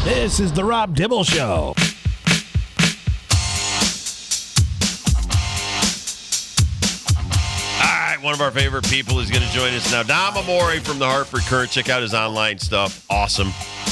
This is the Rob Dibble Show. One of our favorite people is going to join us now. Dom Amore from the Hartford Courant. Check out his online stuff. Awesome.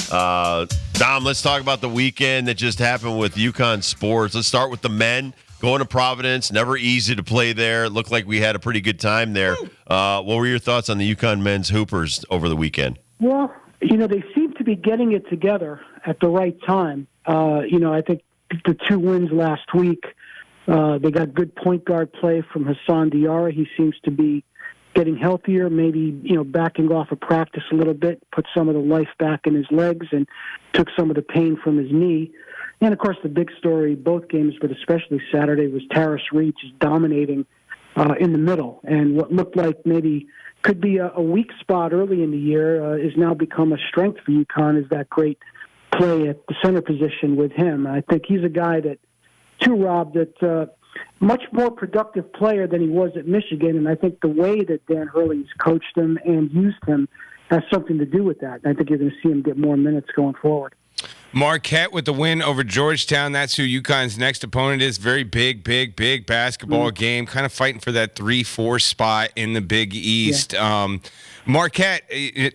Dom, let's talk about the weekend that just happened with UConn sports. Let's start with the men. Going to Providence, never easy to play there. It looked like we had a pretty good time there. What were your thoughts on the UConn men's Hoopers over the weekend? Well, they seem to be getting it together at the right time. I think the two wins last week, they got good point guard play from Hassan Diarra. He seems to be getting healthier, maybe, backing off of practice a little bit, put some of the life back in his legs and took some of the pain from his knee. And, of course, the big story, both games, but especially Saturday, was Taris Reed just dominating in the middle. And what looked like maybe could be a weak spot early in the year is now become a strength for UConn, is that great play at the center position with him. I think he's a guy that, too, Rob, that much more productive player than he was at Michigan. And I think the way that Dan Hurley's coached him and used him has something to do with that. I think you're going to see him get more minutes going forward. Marquette with the win over Georgetown. That's who UConn's next opponent is. Very big basketball game. Kind of fighting for that 3-4 spot in the Big East. Yeah. Marquette,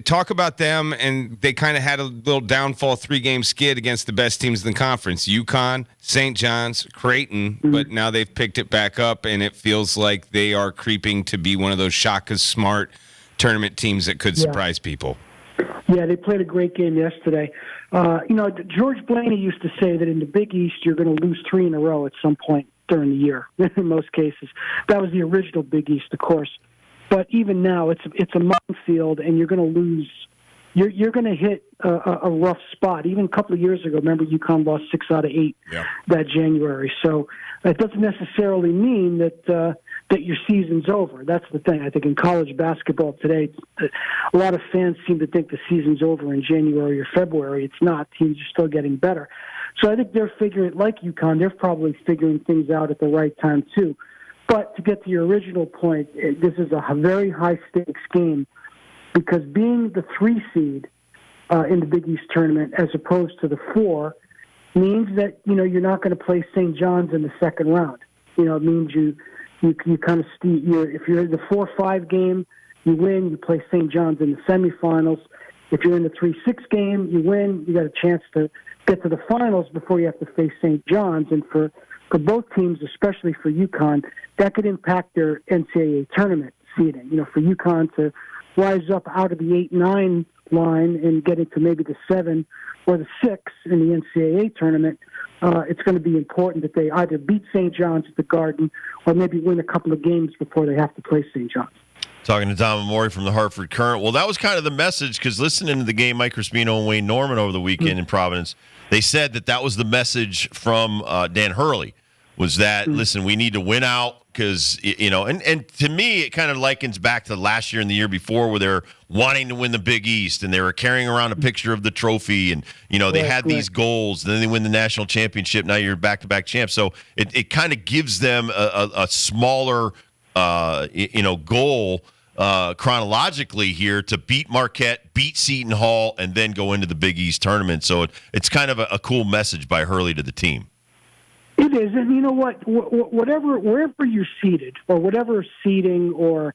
talk about them, and they kind of had a little downfall 3-game skid against the best teams in the conference. UConn, St. John's, Creighton, but now they've picked it back up, and it feels like they are creeping to be one of those Shaka Smart tournament teams that could surprise people. Yeah, they played a great game yesterday. George Blaney used to say that in the Big East, you're going to lose 3 in a row at some point during the year, in most cases. That was the original Big East, of course. But even now, it's a minefield, and you're going to lose. You're going to hit a rough spot. Even a couple of years ago, remember, UConn lost 6 out of 8 that January. So that doesn't necessarily mean that your season's over. That's the thing. I think in college basketball today, a lot of fans seem to think the season's over in January or February. It's not. Teams are still getting better. So I think they're figuring, like UConn, they're probably figuring things out at the right time too. But to get to your original point, this is a very high-stakes game because being the 3 seed in the Big East tournament as opposed to the 4 means that, you're not going to play St. John's in the second round. It means you kind of if you're in the 4-5 game, you win, you play St. John's in the semifinals. If you're in the 3-6 game, you win, you got a chance to get to the finals before you have to face St. John's. And for both teams, especially for UConn, that could impact their NCAA tournament seeding. For UConn to rise up out of the 8-9 line and get into maybe the 7 or the 6 in the NCAA tournament, it's going to be important that they either beat St. John's at the Garden or maybe win a couple of games before they have to play St. John's. Talking to Dom Amore from the Hartford Courant. Well, that was kind of the message because listening to the game, Mike Crispino and Wayne Norman over the weekend in Providence, they said that was the message from Dan Hurley, was that, listen, we need to win out because, and to me, it kind of likens back to last year and the year before where they're wanting to win the Big East and they were carrying around a picture of the trophy and, they had these goals. Then they win the national championship. Now you're back-to-back champs. So it kind of gives them a smaller, goal chronologically here to beat Marquette, beat Seton Hall, and then go into the Big East tournament. So it's kind of a cool message by Hurley to the team. It is, and you know what? Wherever you're seated, or whatever seating or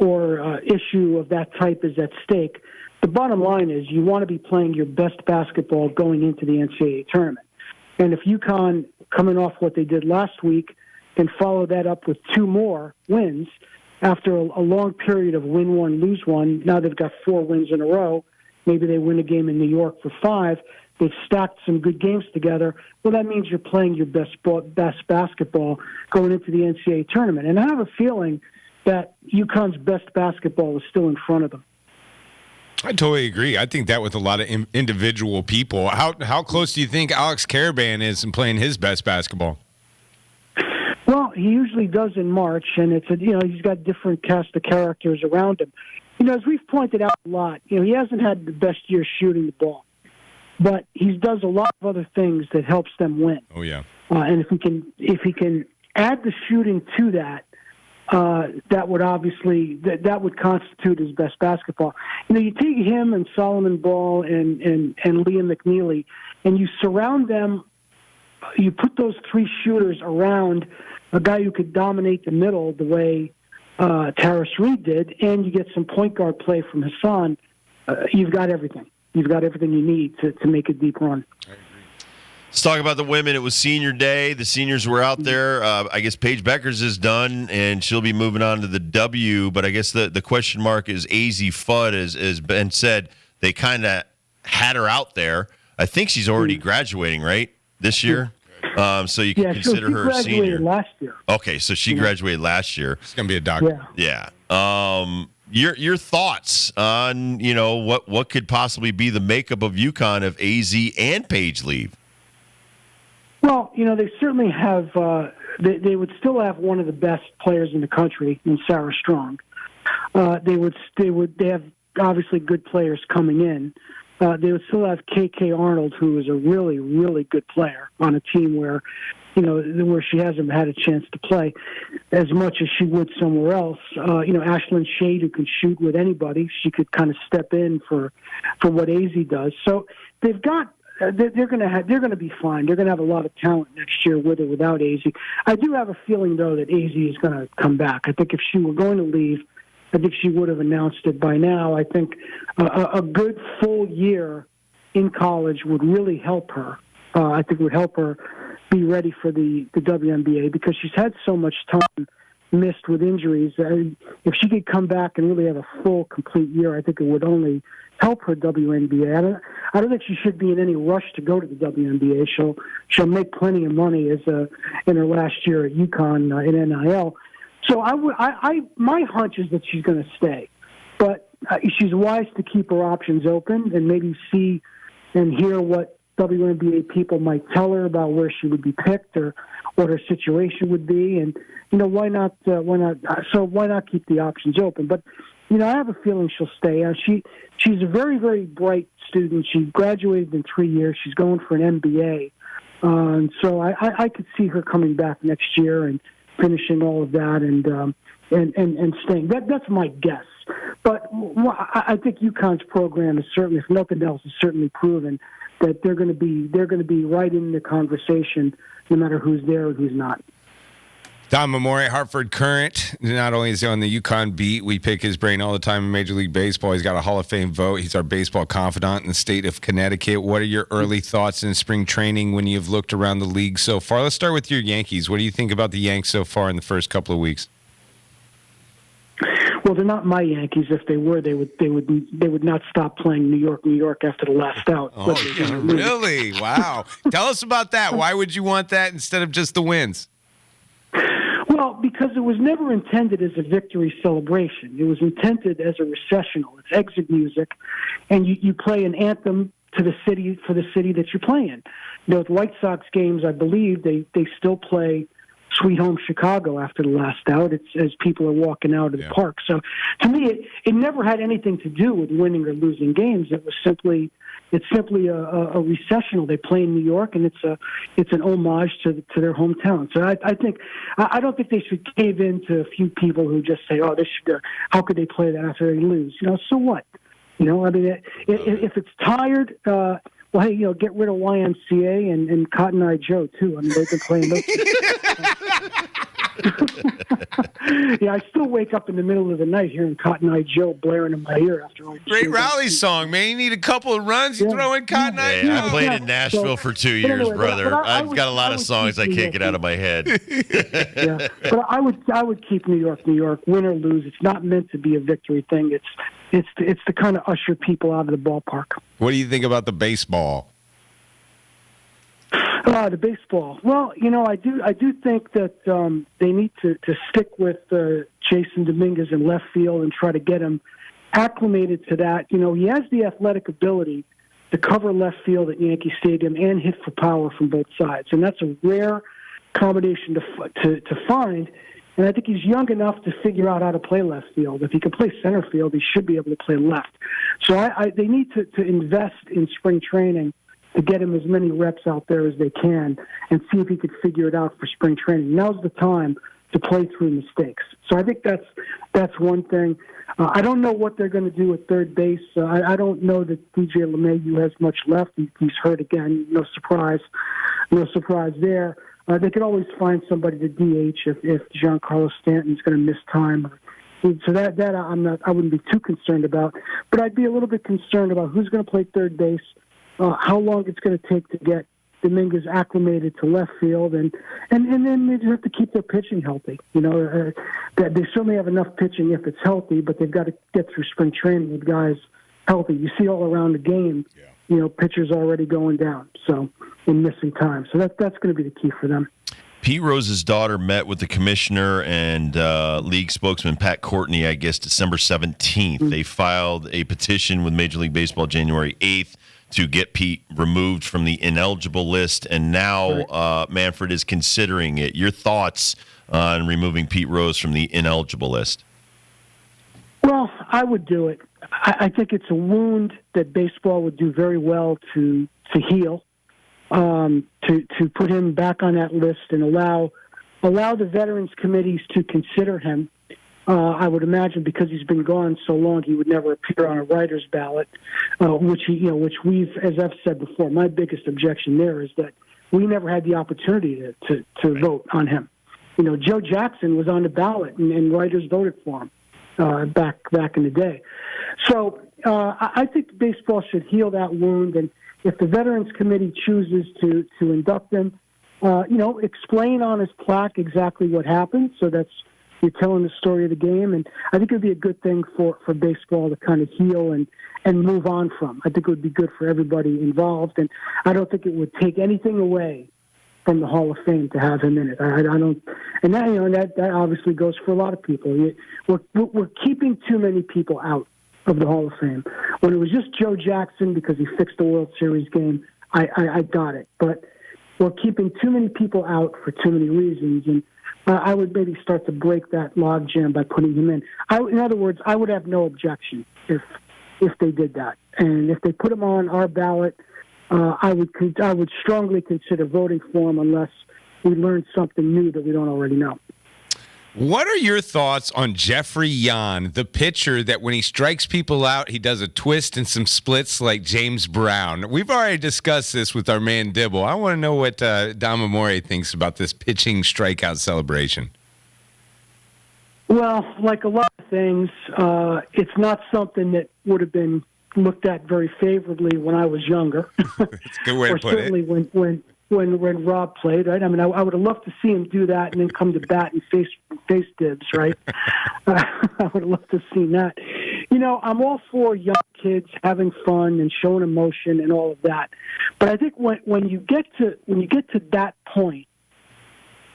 issue of that type is at stake, the bottom line is you want to be playing your best basketball going into the NCAA tournament. And if UConn, coming off what they did last week, can follow that up with 2 more wins after a long period of win 1, lose 1, now they've got 4 wins in a row. Maybe they win a game in New York for 5. They've stacked some good games together. Well, that means you're playing your best basketball going into the NCAA tournament. And I have a feeling that UConn's best basketball is still in front of them. I totally agree. I think that with a lot of individual people. How close do you think Alex Caravan is in playing his best basketball? Well, he usually does in March, and he's got different cast of characters around him. As we've pointed out a lot, he hasn't had the best year shooting the ball. But he does a lot of other things that helps them win. Oh yeah. And if he can add the shooting to that, that would obviously that would constitute his best basketball. You take him and Solomon Ball and Liam McNeely, and you surround them. You put those three shooters around a guy who could dominate the middle the way Taris Reed did, and you get some point guard play from Hassan. You've got everything. You've got everything you need to make a deep run. Let's talk about the women. It was senior day. The seniors were out there. I guess Paige Beckers is done, and she'll be moving on to the W. But I guess the question mark is AZ Fudd, as Ben said. They kind of had her out there. I think she's already graduating, right, this year? So you can consider her a senior. Graduated last year. Okay, so she graduated last year. She's going to be a doctor. Yeah. Your thoughts on, what could possibly be the makeup of UConn if AZ and Paige leave? Well, they certainly have. They would still have one of the best players in the country in Sarah Strong. They have obviously good players coming in. They would still have KK Arnold, who is a really, really good player on a team where she hasn't had a chance to play as much as she would somewhere else. Ashlyn Shade, who can shoot with anybody, she could kind of step in for what AZ does. So they've got. They're going to be fine. They're going to have a lot of talent next year with or without AZ. I do have a feeling, though, that AZ is going to come back. I think if she were going to leave, I think she would have announced it by now. I think a good full year in college would really help her. I think it would help her be ready for the WNBA because she's had so much time missed with injuries. If she could come back and really have a full, complete year, I think it would only help her WNBA. I don't think she should be in any rush to go to the WNBA. She'll make plenty of money in her last year at UConn in NIL. So my hunch is that she's going to stay, but she's wise to keep her options open and maybe see and hear what WNBA people might tell her about where she would be picked or what her situation would be, and why not? So why not keep the options open? But I have a feeling she'll stay. She's a very, very bright student. She graduated in 3 years. She's going for an MBA, and so I could see her coming back next year and finishing all of that and staying. That's my guess. But I think UConn's program is certainly, if nothing else, is certainly proven that they're going to be right in the conversation, no matter who's there or who's not. Don Amore, Hartford Courant. Not only is he on the UConn beat, we pick his brain all the time in Major League Baseball. He's got a Hall of Fame vote. He's our baseball confidant in the state of Connecticut. What are your early thoughts in spring training when you've looked around the league so far? Let's start with your Yankees. What do you think about the Yanks so far in the first couple of weeks? Well, they're not my Yankees. If they were, they would not stop playing New York after the last out. Oh, really? Wow. Tell us about that. Why would you want that instead of just the wins? Well, because it was never intended as a victory celebration. It was intended as a recessional. It's exit music, and you play an anthem to the city for the city that you're playing. With White Sox games, I believe they still play Sweet Home Chicago after the last out. It's as people are walking out of the park. So to me, it never had anything to do with winning or losing games. It's simply a recessional. They play in New York, and it's an homage to their hometown. So I don't think they should cave in to a few people who just say, "Oh, how could they play that after they lose?" So what? If it's tired. Well, hey, get rid of YMCA and Cotton Eye Joe, too. I mean, they've been playing those. Yeah, I still wake up in the middle of the night hearing Cotton Eye Joe blaring in my ear after all. Great rally song, man. You need a couple of runs, you throw in Cotton Eye Joe. I played in Nashville for 2 years, brother. I've got a lot of songs I can't get out of my head. Yeah, but I would keep New York, win or lose. It's not meant to be a victory thing. It's to kind of usher people out of the ballpark. What do you think about the baseball? The baseball. Well, I do think that they need to stick with Jason Dominguez in left field and try to get him acclimated to that. He has the athletic ability to cover left field at Yankee Stadium and hit for power from both sides, and that's a rare combination to find. And I think he's young enough to figure out how to play left field. If he can play center field, he should be able to play left. So they need to invest in spring training to get him as many reps out there as they can and see if he could figure it out for spring training. Now's the time play through mistakes. So I think that's one thing. I don't know what they're going to do at third base. I don't know that DJ LeMahieu has much left. He's hurt again. No surprise there. They could always find somebody to DH if Giancarlo Stanton's going to miss time. So that I wouldn't be too concerned about. But I'd be a little bit concerned about who's going to play third base, how long it's going to take to get Dominguez acclimated to left field, and then they just have to keep their pitching healthy. That they certainly have enough pitching if it's healthy, but they've got to get through spring training with guys healthy. You see all around the game, pitchers already going down, and missing time. So that's going to be the key for them. Pete Rose's daughter met with the commissioner and league spokesman Pat Courtney, I guess, December 17th. They filed a petition with Major League Baseball January 8th to get Pete removed from the ineligible list, and now Manfred is considering it. Your thoughts on removing Pete Rose from the ineligible list? Well, I would do it. I think it's a wound that baseball would do very well to heal. To put him back on that list and allow the veterans committees to consider him. I would imagine because he's been gone so long, he would never appear on a writer's ballot, which we've, as I've said before, my biggest objection there is that we never had the opportunity to vote on him. Joe Jackson was on the ballot and writers voted for him back in the day. So I think baseball should heal that wound, and if the Veterans Committee chooses to induct him, explain on his plaque exactly what happened. So you're telling the story of the game, and I think it would be a good thing for baseball to kind of heal and move on from. I think it would be good for everybody involved, and I don't think it would take anything away from the Hall of Fame to have him in it. I don't, and that obviously goes for a lot of people. We're keeping too many people out of the Hall of Fame. When it was just Joe Jackson because he fixed the World Series game, I got it. But we're keeping too many people out for too many reasons, and I would maybe start to break that logjam by putting him in. In other words, I would have no objection if they did that. And if they put him on our ballot, I would strongly consider voting for him unless we learn something new that we don't already know. What are your thoughts on Jeffrey Yan, the pitcher that when he strikes people out, he does a twist and some splits like James Brown? We've already discussed this with our man Dibble. I want to know what Dom Amore thinks about this pitching strikeout celebration. Well, like a lot of things, it's not something that would have been looked at very favorably when I was younger. It's a good way to put it. Or certainly when Rob played, right? I mean, I would have loved to see him do that and then come to bat and face Dibs, right? I would have loved to have seen that. I'm all for young kids having fun and showing emotion and all of that, but I think when you get to that point,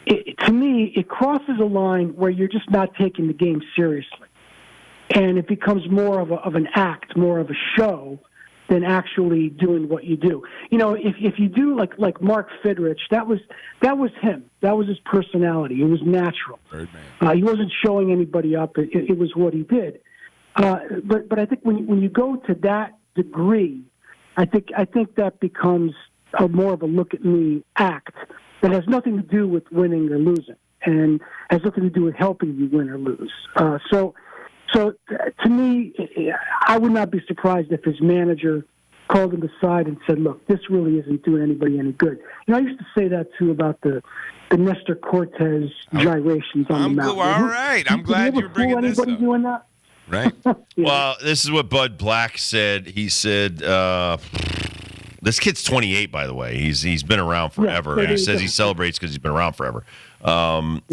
to me, it crosses a line where you're just not taking the game seriously, and it becomes more of an act, more of a show than actually doing what you do. If you do like Mark Fidrich, that was him. That was his personality. It was natural. He wasn't showing anybody up. It was what he did. But I think when you go to that degree, I think that becomes more of a look at me act that has nothing to do with winning or losing, and has nothing to do with helping you win or lose. So to me, I would not be surprised if his manager called him aside and said, look, this really isn't doing anybody any good. I used to say that, too, about the Nestor Cortez gyrations on the mountain. All right. I'm glad you're bringing this up. Anybody doing that? Right. Yeah. Well, this is what Bud Black said. He said, this kid's 28, by the way. He's been around forever. And he says he celebrates because he's been around forever.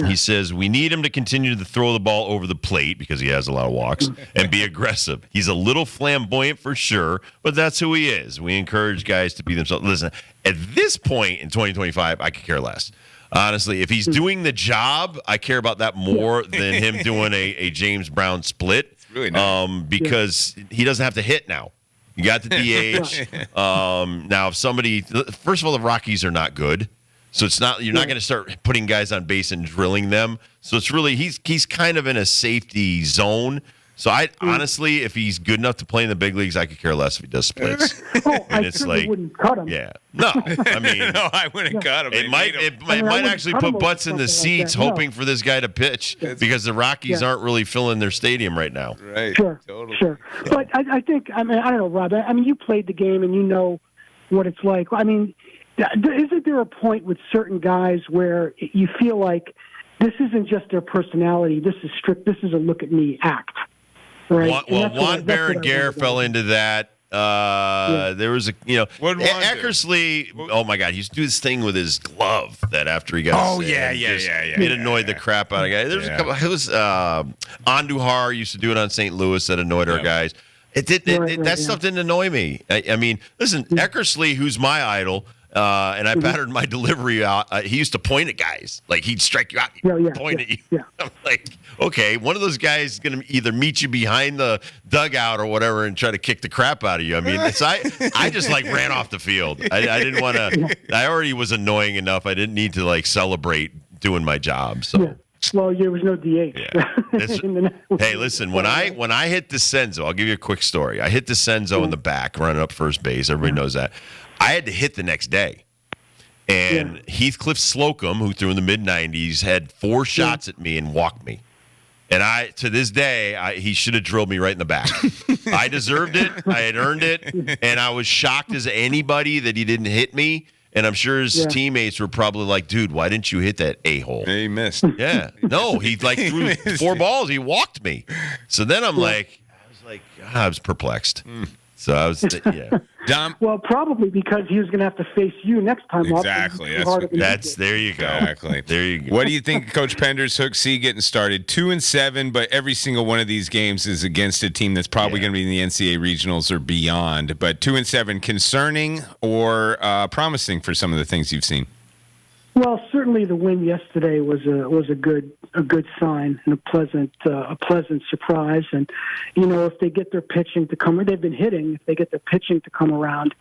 He says, we need him to continue to throw the ball over the plate because he has a lot of walks and be aggressive. He's a little flamboyant for sure, but that's who he is. We encourage guys to be themselves. Listen, at this point in 2025, I could care less. Honestly, if he's doing the job, I care about that more than him doing a James Brown split. It's really nice. Because he doesn't have to hit now. You got the DH. Now, if somebody, first of all, the Rockies are not good. So it's not, you're not going to start putting guys on base and drilling them. So it's really, he's kind of in a safety zone. So I honestly, if he's good enough to play in the big leagues, I could care less if he does splits. I certainly wouldn't cut him. Yeah, no, I mean, No, I wouldn't cut him. it might actually put butts in the seats, hoping for this guy to pitch because the Rockies aren't really filling their stadium right now. Right. Sure. Totally. Sure. But I think, I don't know, Rob. I mean, you played the game and you know what it's like. I mean, isn't there a point with certain guys where you feel like this isn't just their personality? This is strict. This is a look at me act. Right? Well, Juan Berenguer fell into that. There was Eckersley. Oh my God, he used to do this thing with his glove that after he got. It annoyed the crap out of guys. There's a couple. It was Andujar used to do it on St. Louis that annoyed our guys. That stuff didn't annoy me. I mean, listen, Eckersley, who's my idol. And I patterned my delivery out. He used to point at guys. Like, he'd strike you out, point at you. Yeah. I'm like, okay, one of those guys is going to either meet you behind the dugout or whatever and try to kick the crap out of you. I mean, I just, like, ran off the field. I didn't want to – I already was annoying enough. I didn't need to, like, celebrate doing my job. So. Yeah. Well, there was no DH. Yeah. Hey, listen, when I hit Descenzo, I'll give you a quick story. I hit Descenzo in the back, running up first base. Everybody knows that. I had to hit the next day. And Heathcliff Slocum, who threw in the mid-'90s, had 4 shots at me and walked me. And to this day, he should have drilled me right in the back. I deserved it. I had earned it. And I was shocked as anybody that he didn't hit me. And I'm sure his teammates were probably like, dude, why didn't you hit that a-hole? He missed. Yeah. No, he threw 4 balls. He walked me. So then I was perplexed. So I was, Dom. Well, probably because he was going to have to face you next time. Exactly. There you go. Exactly. There you go. What do you think of Coach Pender's Hook C getting started? 2-7, but every single one of these games is against a team that's probably going to be in the NCAA regionals or beyond. But 2-7, concerning or promising for some of the things you've seen? Well, certainly the win yesterday was a good sign and a pleasant surprise. And if they get their pitching to come, they've been hitting. If they get their pitching to come around,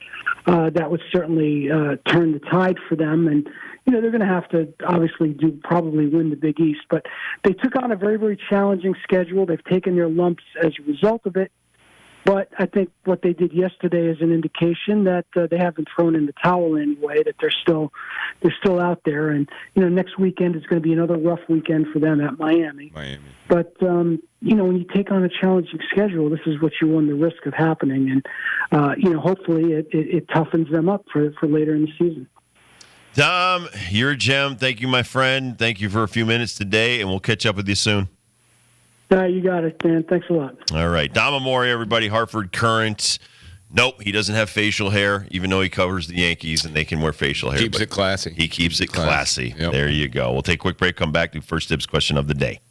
that would certainly turn the tide for them. And they're going to have to obviously probably win the Big East. But they took on a very, very challenging schedule. They've taken their lumps as a result of it. But I think what they did yesterday is an indication that they haven't thrown in the towel in any way, that they're still out there. And, next weekend is going to be another rough weekend for them at Miami. But, when you take on a challenging schedule, this is what you run the risk of happening. And, hopefully it toughens them up for later in the season. Dom, you're a gem. Thank you, my friend. Thank you for a few minutes today, and we'll catch up with you soon. You got it, man. Thanks a lot. All right. Dom Amore, everybody, Hartford Courant. Nope, he doesn't have facial hair, even though he covers the Yankees and they can wear facial hair. Keeps it classy. He keeps it classy. Yep. There you go. We'll take a quick break, come back to First Dibs question of the day.